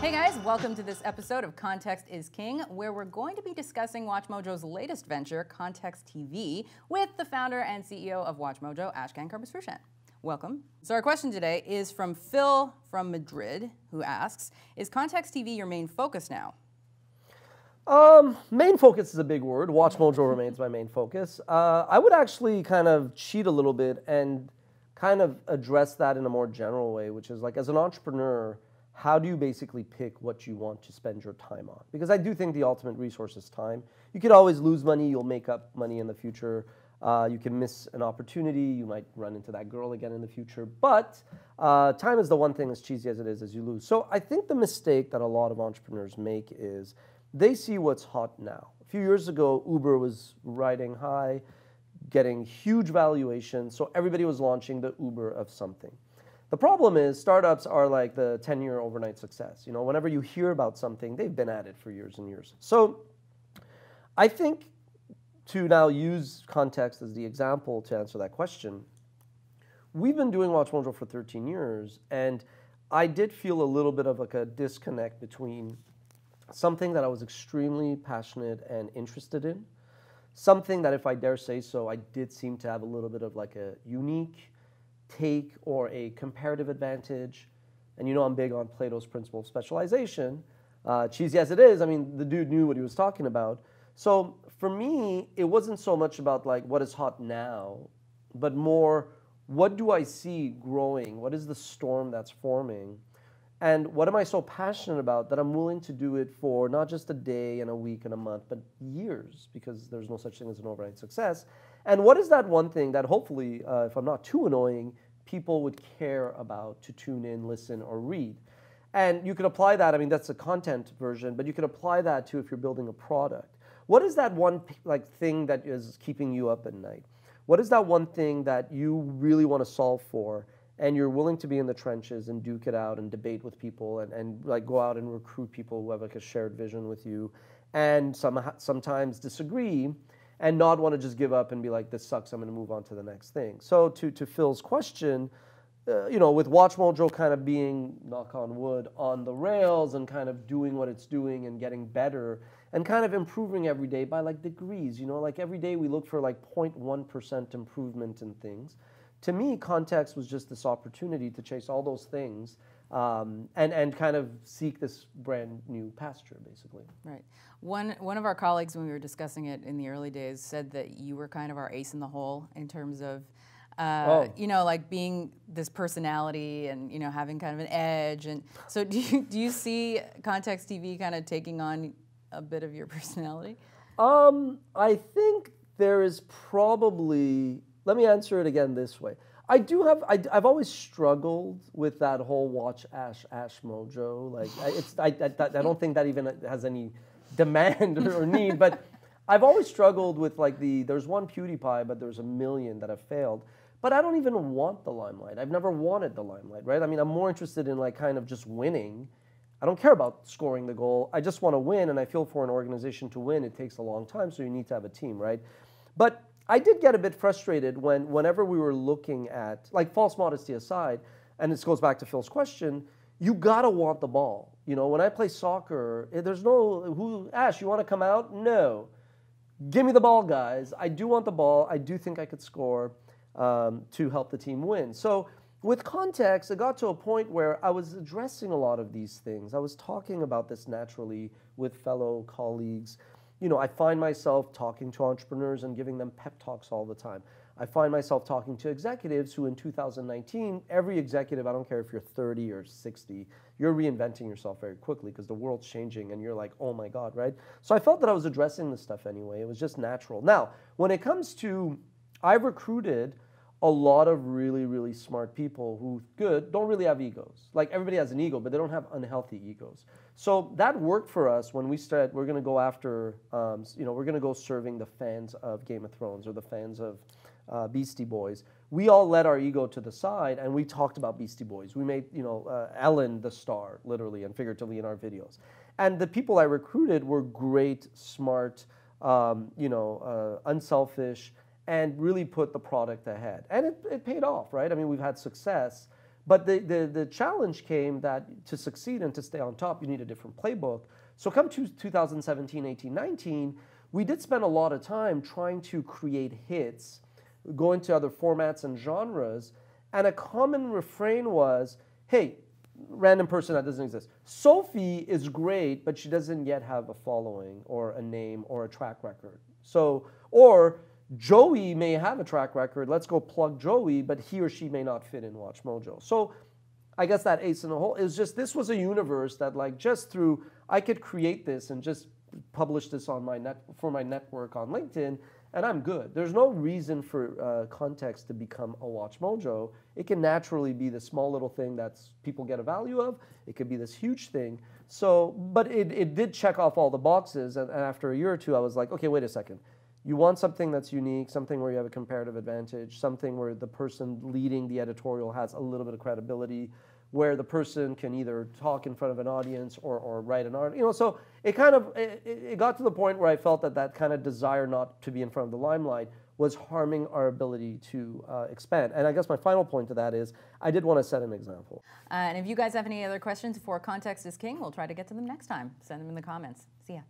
Hey guys, welcome to this episode of Context is King, where we're going to be discussing WatchMojo's latest venture, Contexttv, with the founder and CEO of WatchMojo, Ashkan Karbasfrooshan. Welcome. So our question today is from Phil from Madrid, who asks, is Contexttv your main focus now? Main focus is a big word. WatchMojo remains my main focus. I would actually kind of cheat a little bit and kind of address that in a more general way, which is like, as an entrepreneur, how do you basically pick what you want to spend your time on? Because I do think the ultimate resource is time. You could always lose money. You'll make up money in the future. You can miss an opportunity. You might run into that girl again in the future. But time is the one thing, as cheesy as it is, as you lose. So I think the mistake that a lot of entrepreneurs make is they see what's hot now. A few years ago, Uber was riding high, getting huge valuations. So everybody was launching the Uber of something. The problem is startups are like the 10-year overnight success. You know, whenever you hear about something, they've been at it for years and years. So I think, to now use context as the example to answer that question, we've been doing WatchMojo for 13 years, and I did feel a little bit of like a disconnect between something that I was extremely passionate and interested in, something that, if I dare say so, I did seem to have a little bit of like a unique take or a comparative advantage. And you know I'm big on Plato's principle of specialization. Cheesy as it is, I mean, the dude knew what he was talking about. So for me, it wasn't so much about like what is hot now, but more what do I see growing? What is the storm that's forming? And what am I so passionate about that I'm willing to do it for not just a day and a week and a month, but years, because there's no such thing as an overnight success. And what is that one thing that hopefully, if I'm not too annoying, people would care about to tune in, listen, or read? And you could apply that, I mean, that's a content version, but you could apply that to if you're building a product. What is that one like thing that is keeping you up at night? What is that one thing that you really want to solve for, and you're willing to be in the trenches and duke it out and debate with people and like go out and recruit people who have like a shared vision with you, and sometimes disagree, and not want to just give up and be like, this sucks, I'm going to move on to the next thing. So to Phil's question, you know, with WatchMojo kind of being, knock on wood, on the rails and kind of doing what it's doing and getting better and kind of improving every day by like degrees, you know, like every day we look for like 0.1% improvement in things. To me, Context was just this opportunity to chase all those things and kind of seek this brand new pasture, basically. Right. One of our colleagues, when we were discussing it in the early days, said that you were kind of our ace in the hole in terms of, you know, like being this personality and, you know, having kind of an edge. And so do you see Contexttv kind of taking on a bit of your personality? I think there is probably, let me answer it again this way. I've always struggled with that whole watch Ash mojo. Like, I don't think that even has any demand or need, but I've always struggled with like there's one PewDiePie, but there's a million that have failed. But I don't even want the limelight. I've never wanted the limelight, right? I mean, I'm more interested in like kind of just winning. I don't care about scoring the goal. I just want to win, and I feel for an organization to win, it takes a long time, so you need to have a team, right? But I did get a bit frustrated whenever we were looking at, like, false modesty aside, and this goes back to Phil's question, you gotta want the ball. You know, when I play soccer, there's no, Ash, you want to come out? No. Give me the ball, guys. I do want the ball. I do think I could score to help the team win. So with Context, it got to a point where I was addressing a lot of these things. I was talking about this naturally with fellow colleagues. You know, I find myself talking to entrepreneurs and giving them pep talks all the time. I find myself talking to executives who in 2019, every executive, I don't care if you're 30 or 60, you're reinventing yourself very quickly because the world's changing and you're like, oh my God, right? So I felt that I was addressing this stuff anyway. It was just natural. Now, when it comes to, I've recruited a lot of really, really smart people who don't really have egos. Like, everybody has an ego, but they don't have unhealthy egos. So that worked for us when we said we're going to go after, you know, we're going to go serving the fans of Game of Thrones or the fans of Beastie Boys. We all let our ego to the side and we talked about Beastie Boys. We made, you know, Ellen the star, literally and figuratively, in our videos. And the people I recruited were great, smart, you know, unselfish, and really put the product ahead. And it paid off, right? I mean, we've had success. But the challenge came that to succeed and to stay on top, you need a different playbook. So come to 2017, 18, 19, we did spend a lot of time trying to create hits, go into other formats and genres, and a common refrain was, hey, random person that doesn't exist. Sophie is great, but she doesn't yet have a following or a name or a track record. So, or Joey may have a track record, let's go plug Joey, but he or she may not fit in WatchMojo. So I guess that ace in the hole is just, this was a universe that like just through, I could create this and just publish this on my for my network on LinkedIn, and I'm good. There's no reason for Context to become a WatchMojo. It can naturally be the small little thing that people get a value of. It could be this huge thing. So, but it did check off all the boxes, and after a year or two, I was like, okay, wait a second. You want something that's unique, something where you have a comparative advantage, something where the person leading the editorial has a little bit of credibility, where the person can either talk in front of an audience or write an article. You know, so it kind of, it got to the point where I felt that kind of desire not to be in front of the limelight was harming our ability to expand. And I guess my final point to that is I did want to set an example. And if you guys have any other questions for Context is King, we'll try to get to them next time. Send them in the comments. See ya.